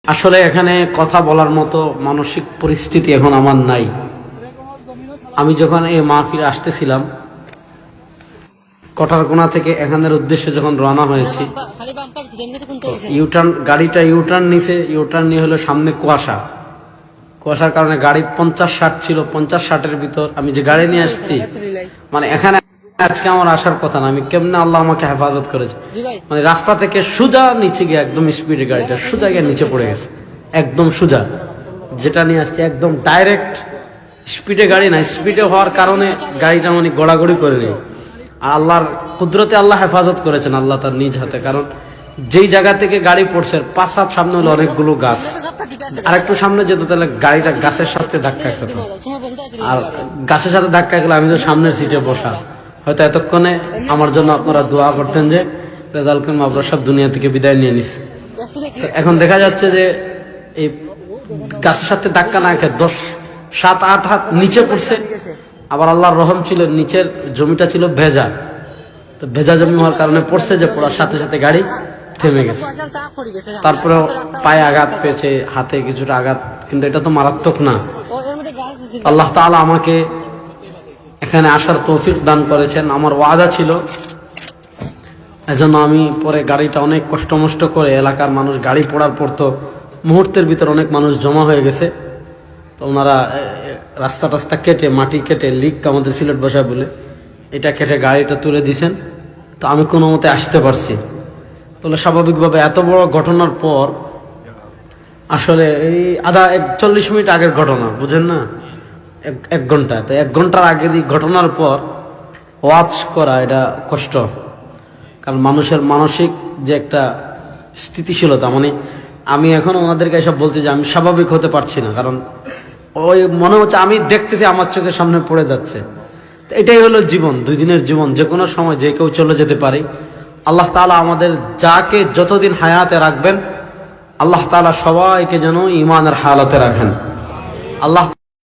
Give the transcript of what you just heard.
আসলে এখানে কথা বলার মতো মানসিক পরিস্থিতি এখন আমার নাই। আমি যখন এই মাহফিলে আসতেছিলাম কটারকোনা থেকে এখানের উদ্দেশ্যে যখন রওনা হয়েছি, গাড়িটা ইউটার্ন নিছে। ইউটার্ন নিয়ে হলো সামনে কুয়াশার কারণে গাড়ি 50-60 ছিল। 50-60-এর ভিতর আমি যে গাড়ি নিয়ে আসছি, মানে এখানে আজকে আমার আসার কথা না। আমি কেমনে আল্লাহ আমাকে হেফাজত করেছে, মানে রাস্তা থেকে সোজা নিচে গিয়ে একদম স্পিডে গাড়িটা সোজা গিয়ে নিচে পড়ে গেছে, একদম সোজা। যেটা নিয়ে আসছে একদম ডাইরেক্ট স্পিডে গাড়ি না, স্পিডে হওয়ার কারণে গাড়িটা মানে গড়াগড়ি করে নেই। আর আল্লাহর কুদরতে আল্লাহ হেফাজত করেছেন, আল্লাহ তার নিজ হাতে। কারণ যেই জায়গা থেকে গাড়ি পড়ছে 5-7 সামনে হলো অনেকগুলো গাছ, আর একটু সামনে যেত তাহলে গাড়িটা গাছের সাথে ধাক্কা খেত। আর গাছের সাথে ধাক্কা গেলে আমি তো সামনের সিটে বসা, হয়তো এতক্ষণে আমার জন্য আপনারা দোয়া করতেন যে রেজাল করিম আবরার সব দুনিয়া থেকে বিদায় নিয়ে নিস। এখন দেখা যাচ্ছে যে এই গাছের সাথে ধাক্কা না খেয়ে 10-7-8 হাত নিচে পড়ছে। আবার আল্লাহর রহম ছিল, নিচের জমিটা ছিল ভেজা, তো ভেজা জমি হওয়ার কারণে পড়ছে যে পড়ার সাথে সাথে গাড়ি থেমে গেছে। তারপরে পায়ে আঘাত পেয়েছে, হাতে কিছুটা আঘাত, কিন্তু এটা তো মারাত্মক না। আল্লাহ তাআলা আমাকে এখানে আসার তৌফিক দান করেছেন। আমার ওয়াদা ছিল, এজন্য আমি পরে গাড়িটা অনেক কষ্ট মষ্ট করে, এলাকার মানুষ গাড়ি পড়ার পর তো মুহূর্তের ভিতর অনেক মানুষ জমা হয়ে গেছে, তো ওনারা রাস্তা কেটে, মাটি কেটে, লিক আমাদের সিলেট ভাষায় বলে, এটা কেটে গাড়িটা তুলে দিছেন। তো আমি কোনো মতে আসতে পারছি। তাহলে স্বাভাবিকভাবে এত বড় ঘটনার পর, আসলে এই 40 মিনিট আগের ঘটনা, বুঝেন না, 1 ঘন্টা, তো 1 ঘন্টার আগের এই ঘটনার পর ওয়াজ করা এটা কষ্ট। কারণ মানুষের মানসিক যে একটা স্থিতিশীলতা, মানে আমি এখন ওনাদেরকে এসব বলতে যে আমি স্বাভাবিক হতে পারছি না, কারণ ওই মনে হচ্ছে আমি দেখতেছি আমার চোখের সামনে পড়ে যাচ্ছে। এটাই হলো জীবন, 2 দিনের জীবন, যে কোনো সময় যে কেউ চলে যেতে পারে। আল্লাহ তাআলা আমাদের যাকে যতদিন হায়াতে রাখবেন, আল্লাহ তাআলা সবাইকে যেন ঈমানের হালতে রাখেন। আল্লাহ